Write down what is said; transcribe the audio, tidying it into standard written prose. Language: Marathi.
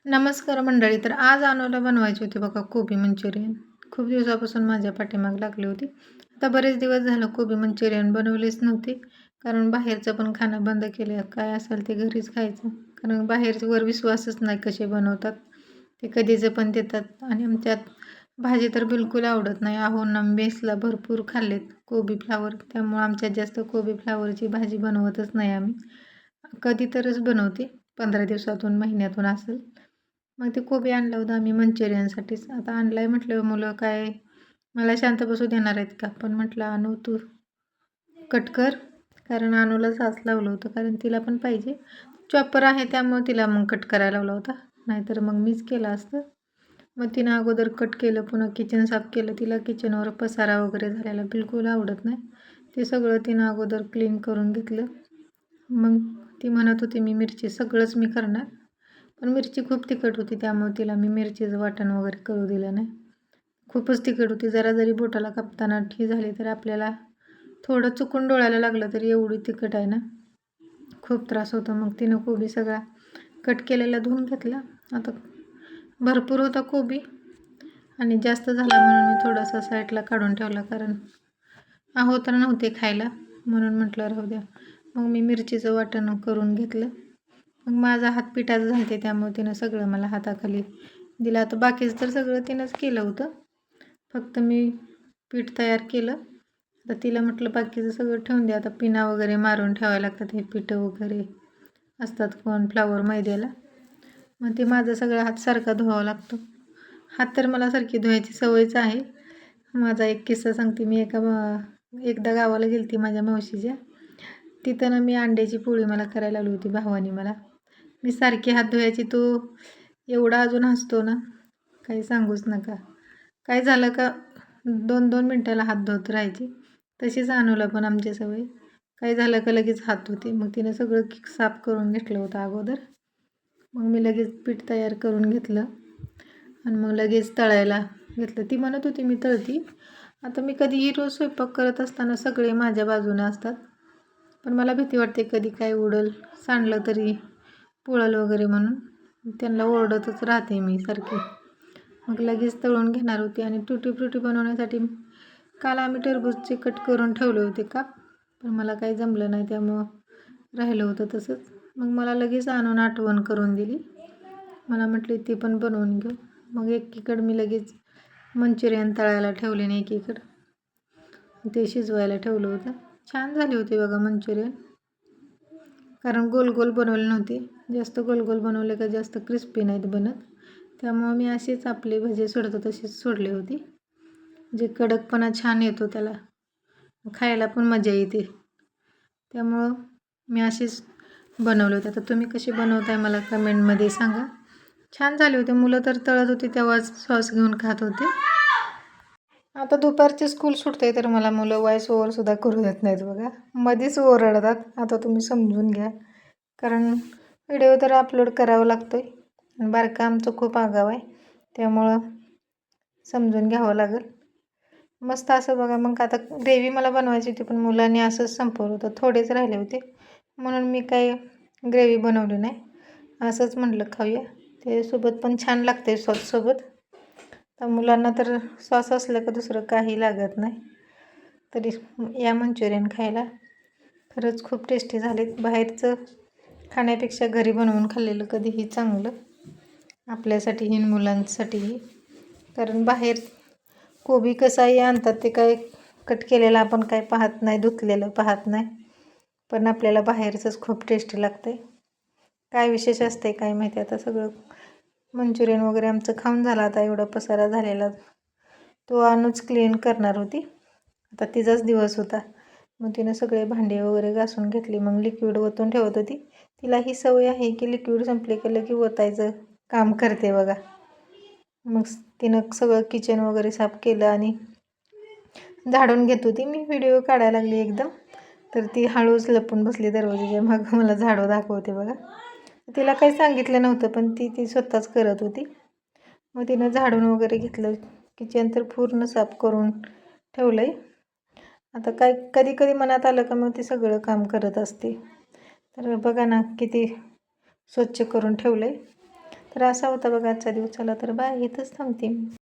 नमस्कार मंडळी. तर आज अनुला बनवायची होती बघा कोबी मंचुरियन. खूप दिवसापासून माझ्या पाठीमाग लागली होती. आता बरेच दिवस झालं कोबी मंचुरियन बनवलीच नव्हती. कारण बाहेरचं पण खाणं बंद केलं. काय असेल ते घरीच खायचं. कारण बाहेरवर विश्वासच नाही कसे बनवतात. ते कधीचं पण देतात आणि आमच्यात भाजी तर बिलकुल आवडत नाही. ना मेसला भरपूर खाल्लेत कोबी फ्लावर. त्यामुळं आमच्यात जास्त कोबी फ्लावरची भाजी बनवतच नाही आम्ही. कधी तरच बनवते. 15 दिवसातून, महिन्यातून असेल. मग ते कोबी आणला होता आम्ही मंचुरियनसाठीच. आता आणलाय म्हटलं मुलं काय मला शांत बसू देणार आहेत का? पण म्हटलं आणू तू कट कर. कारण अनुला सास लावलं होतं. कारण तिला पण पाहिजे. चॉपर आहे त्यामुळे तिला मग कट करायला लावला होता. नाहीतर मग मीच केलं असतं. मग तिनं अगोदर कट केलं, पुन्हा किचन साफ केलं. तिला किचनवर पसारा वगैरे झालेला बिलकुल आवडत नाही. ते सगळं तिनं अगोदर क्लीन करून घेतलं. मग ती म्हणत होती मी मिरची सगळंच मी करणार. पण मिरची खूप तिखट होती त्यामुळे तिला मी मिरचीचं वाटण वगैरे करू दिलं नाही. खूपच तिखट होती. जरा जरी बोटाला कापताना ही झाली तर आपल्याला थोडं चुकून डोळ्याला लागलं तरी एवढी तिखट आहे ना, खूप त्रास होतो. मग तिनं कोबी सगळा कट केलेला धुवून घेतला. आता भरपूर होता कोबी आणि जास्त झाला म्हणून मी थोडासा साईडला काढून ठेवला. कारण तर नव्हते खायला म्हणून म्हटलं राहू द्या. मग मी मिरचीचं वाटण करून घेतलं. मग माझा हात पिठाचं झालते त्यामुळे तिनं सगळं मला हाताखाली दिलं. आता बाकीचं तर सगळं तिनंच केलं होतं. फक्त मी पीठ तयार केलं. आता तिला म्हटलं बाकीचं सगळं ठेवून द्या. आता पिना वगैरे मारून ठेवायला लागतात. हे पिठं वगैरे असतात कॉर्नफ्लॉवर मैद्याला. मग ते माझा सगळा हात सारखा धुवावा लागतो. हात तर मला सारखी धुवायची सवयच आहे. माझा एक किस्सा सांगते. मी एकदा गावाला गेली होती माझ्या मावशीच्या. तिथं ना मी अंड्याची पोळी मला करायला लावली होती भावानी मला. मी सारखी हात धुवायची. तो एवढा अजून हसतो ना, काही सांगूच नका. काय झालं का 2-2 मिनटाला हात धुत राहायची. तशीच अनुला पण आमची सवय. काय झालं का लगेच हात धुते. मग तिनं सगळं साफ करून घेतलं होतं अगोदर. मग मी लगेच पीठ तयार करून घेतलं आणि मग लगेच तळायला घेतलं. ती म्हणत होती मी तळती. आता मी कधीही रोज स्वयंपाक करत असताना सगळे माझ्या बाजूने असतात. पण मला भीती वाटते कधी काय उडल, सांडलं तरी पोळल वगैरे म्हणून. त्यांना ओरडतच राहते मी सारखी. मग लगेच तळून घेणार होती आणि टुटी फ्रुटी बनवण्यासाठी काल आम्ही टरबूजचे कट करून ठेवले होते काप. पण मला काही जमलं नाही त्यामुळं राहिलं होतं तसंच. मग मला लगेच आणून आठवण करून दिली. मला म्हटली ती पण बनवून घेऊ. मग एकीकडं मी लगेच मंचुरियन तळायला ठेवले आणि एकीकडं ते शिजवायला ठेवलं होतं. छान झाले होते बघा मंचुरियन. कारण गोल गोल बनवले नव्हते. जास्त गोल गोल बनवले का जास्त क्रिस्पी नाहीत बनत. त्यामुळं मी असेच आपले भजे सोडतो तसेच सोडले होते. जे कडकपणा छान येतो त्याला, खायला पण मजा येते. त्यामुळं मी असेच बनवले होते. आता तुम्ही कसे बनवताय मला कमेंटमध्ये सांगा. छान झाले होते. मुलं तर तळत होती तेव्हाच सॉस घेऊन खात होते. आता दुपारची स्कूल सुटते तर मला मुलं व्हॉइस ओव्हरसुद्धा करू देत नाहीत बघा. मध्येच ओरडतात. आता तुम्ही समजून घ्या. कारण व्हिडिओ तर अपलोड करावा लागतो आहे. आणि बारका आमचं खूप आगाव आहे. त्यामुळं समजून घ्यावं लागेल. मस्त असं बघा. मग आता ग्रेव्ही मला बनवायची होती पण मुलांनी असंच संपवलं होतं. थोडेच राहिले होते म्हणून मी काही ग्रेव्ही बनवली नाही. असंच म्हटलं खाऊया. त्यासोबत पण छान लागते सॉससोबत. तर मुलांना तर सॉस असलं का दुसरं काही लागत नाही. तरी या मंचुरियन खायला. खरंच खूप टेस्टी झालेत. बाहेरचं खाण्यापेक्षा घरी बनवून खाल्लेलं कधीही चांगलं. आपल्यासाठीही आणि मुलांसाठीही. कारण बाहेर कोबी कसाही आणतात ते काय कट केलेलं आपण काय पाहत नाही, धुतलेलं पाहत नाही. पण आपल्याला बाहेरचंच खूप टेस्टी लागतं आहे. काय विशेष असते काय माहिती. आता सगळं मंचुरियन वगैरे आमचं खाऊन झालं. आता एवढा पसारा झालेला तो अनुच क्लीन करणार होती. आता तिचाच दिवस होता. मग तिनं सगळे भांडे वगैरे घासून घेतली. मग लिक्विड ओतून ठेवत होती. तिला ही सवय आहे की लिक्विड संपले केलं की ओतायचं काम करते बघा. मग तिनं सगळं किचन वगैरे साफ केलं आणि झाडून घेत होती. मी व्हिडिओ काढायला लागली एकदम. तर ती हळूच लपून बसली दरवाजाच्या मागं मला झाडू दाखवते बघा. तिला काही सांगितलं नव्हतं पण ती स्वतःच करत होती. मग तिनं झाडून वगैरे घेतलं. किचन तर पूर्ण साफ करून ठेवलं आहे. आता काय कधी कधी मनात आलं का मग ती सगळं काम करत असते. तर बघा ना किती स्वच्छ करून ठेवलं आहे. तर असा होता बघा आजचा दिवस. चला तर बाय, इथंच थांबते मी.